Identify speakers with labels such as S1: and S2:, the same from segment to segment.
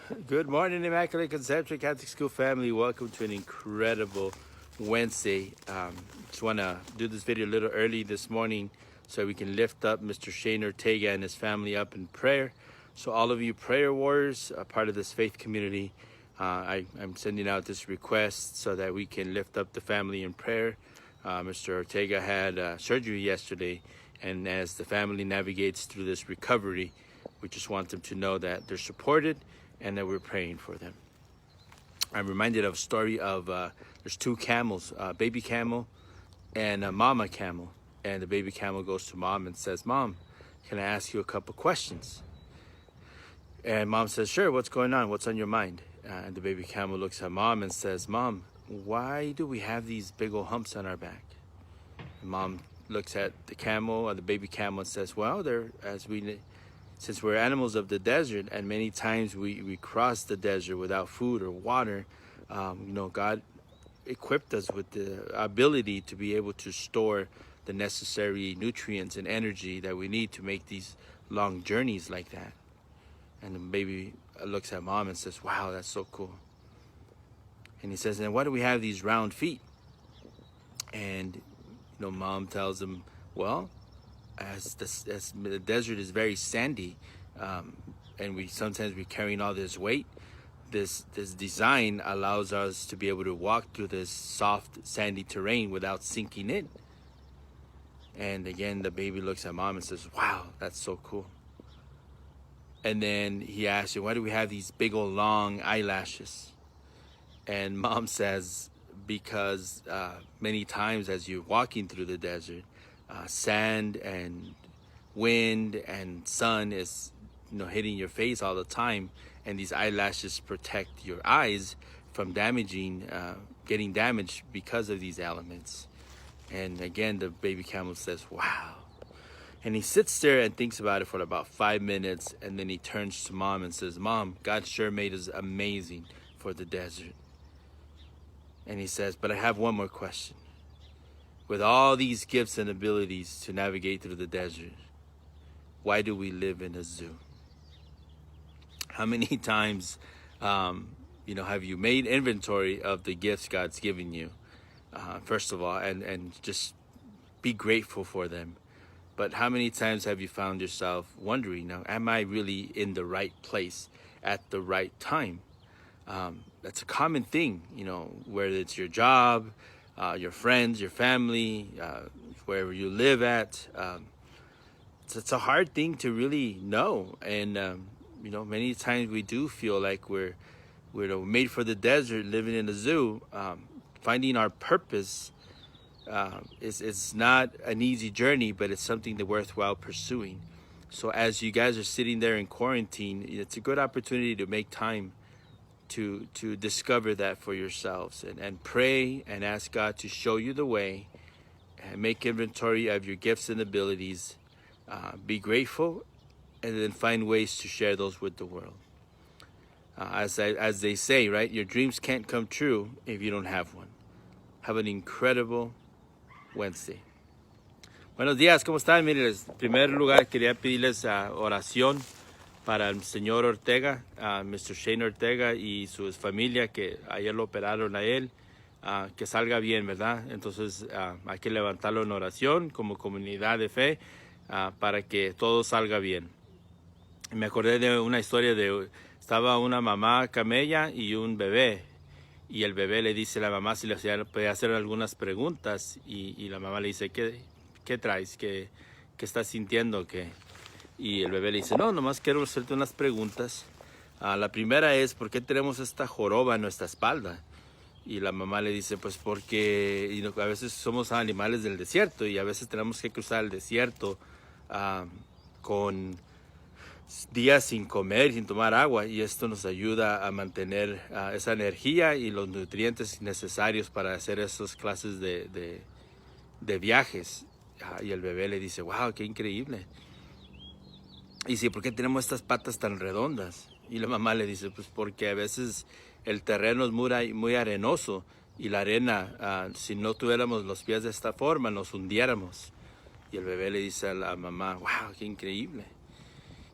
S1: Good morning, Immaculate Conception Catholic School family. Welcome to an incredible Wednesday. Just want to do this video a little early this morning so we can lift up Mr. Shane Ortega and his family up in prayer. So all of you prayer warriors, a part of this faith community, I'm sending out this request so that we can lift up the family in prayer. Mr. Ortega had surgery yesterday, and as the family navigates through this recovery, we just want them to know that they're supported and that we're praying for them. I'm reminded of a story of there's two camels, a baby camel and a mama camel. And the baby camel goes to mom and says, "Mom, can I ask you a couple questions?" And mom says, "Sure, what's going on? What's on your mind?" And the baby camel looks at mom and says, "Mom, why do we have these big old humps on our back?" And mom looks at the camel, or the baby camel, and says, "Well, since we're animals of the desert, and many times we cross the desert without food or water, God equipped us with the ability to be able to store the necessary nutrients and energy that we need to make these long journeys like that." And the baby looks at mom and says, "Wow, that's so cool." And he says, "And why do we have these round feet?" And mom tells him, "Well, as the desert is very sandy, and we're carrying all this weight, this design allows us to be able to walk through this soft sandy terrain without sinking in." And again, the baby looks at mom and says, "Wow, that's so cool." And then he asks you, "Why do we have these big old long eyelashes?" And mom says, "Because many times as you're walking through the desert, sand and wind and sun is hitting your face all the time, and these eyelashes protect your eyes from getting damaged because of these elements." And again, the baby camel says, "Wow." And he sits there and thinks about it for about 5 minutes, and then he turns to mom and says, "Mom, God sure made us amazing for the desert." And he says, "But I have one more question. With all these gifts and abilities to navigate through the desert, why do we live in a zoo?" How many times, have you made inventory of the gifts God's given you? First of all, and just be grateful for them. But how many times have you found yourself wondering, now, am I really in the right place at the right time? That's a common thing, whether it's your job, your friends, your family, wherever you live at. It's a hard thing to really know. And, many times we do feel like we're made for the desert, living in a zoo. Finding our purpose is not an easy journey, but it's something that's worthwhile pursuing. So as you guys are sitting there in quarantine, it's a good opportunity to make time to discover that for yourselves, and pray and ask God to show you the way, and make inventory of your gifts and abilities. Be grateful, and then find ways to share those with the world. As they say, right? Your dreams can't come true if you don't have one. Have an incredible Wednesday. Buenos días, ¿cómo están? Miren, en primer lugar quería pedirles oración para el señor Ortega, Mr. Shane Ortega y su familia, que ayer lo operaron a él, que salga bien, ¿verdad? Entonces hay que levantarlo en oración como comunidad de fe para que todo salga bien. Me acordé de una historia estaba una mamá camella y un bebé, y el bebé le dice a la mamá si le podía hacer algunas preguntas, y la mamá le dice, ¿qué traes? ¿Qué estás sintiendo? Y el bebé le dice, "No, nomás quiero hacerte unas preguntas. La primera es, ¿por qué tenemos esta joroba en nuestra espalda?" Y la mamá le dice, "Pues porque a veces somos animales del desierto, y a veces tenemos que cruzar el desierto con días sin comer, sin tomar agua, y esto nos ayuda a mantener esa energía y los nutrientes necesarios para hacer esas clases de viajes." Y el bebé le dice, "Wow, qué increíble." Y dice, "¿Por qué tenemos estas patas tan redondas?" Y la mamá le dice, "Pues porque a veces el terreno es muy arenoso, y la arena, si no tuviéramos los pies de esta forma, nos hundiéramos." Y el bebé le dice a la mamá, "Wow, qué increíble."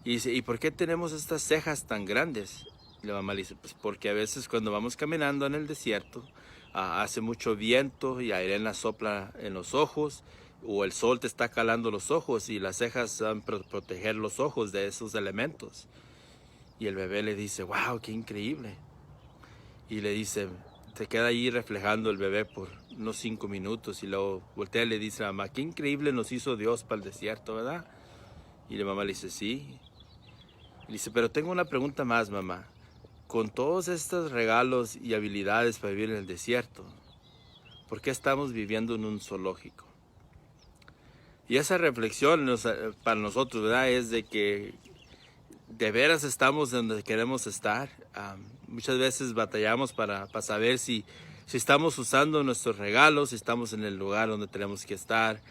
S1: Y dice, "¿Y por qué tenemos estas cejas tan grandes?" Y la mamá le dice, pues porque a veces cuando vamos caminando en el desierto, hace mucho viento y arena sopla en los ojos, o el sol te está calando los ojos y las cejas van a proteger los ojos de esos elementos. Y el bebé le dice, wow, qué increíble. Y le dice, se queda ahí reflejando el bebé por unos 5 minutos y luego voltea y le dice a la mamá, qué increíble nos hizo Dios para el desierto, ¿verdad? Y la mamá le dice, sí. Y le dice, pero tengo una pregunta más, mamá. Con todos estos regalos y habilidades para vivir en el desierto, ¿por qué estamos viviendo en un zoológico? Y esa reflexión para nosotros, ¿verdad? Es de que de veras estamos donde queremos estar. Muchas veces batallamos para saber si estamos usando nuestros regalos, si estamos en el lugar donde tenemos que estar,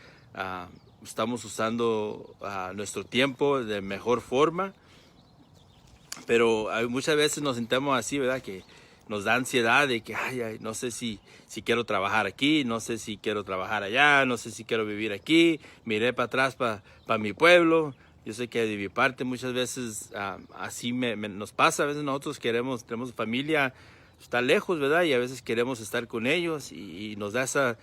S1: estamos usando nuestro tiempo de mejor forma. Pero muchas veces nos sentimos así, ¿verdad? Que nos da ansiedad de que, ay, no sé si quiero trabajar aquí, no sé si quiero trabajar allá, no sé si quiero vivir aquí, miré para atrás para mi pueblo. Yo sé que de mi parte muchas veces así nos pasa, a veces nosotros tenemos familia, está lejos, ¿verdad? Y a veces queremos estar con ellos y nos da esa,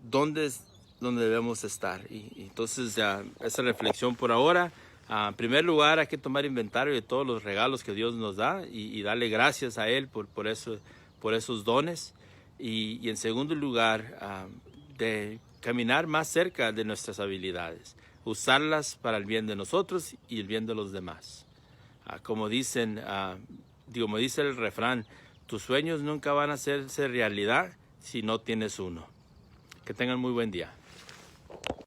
S1: ¿dónde es donde debemos estar? Y entonces esa reflexión por ahora. En primer lugar, hay que tomar inventario de todos los regalos que Dios nos da y darle gracias a Él por esos dones. Y en segundo lugar, de caminar más cerca de nuestras habilidades, usarlas para el bien de nosotros y el bien de los demás. Como dice el refrán, tus sueños nunca van a hacerse realidad si no tienes uno. Que tengan muy buen día.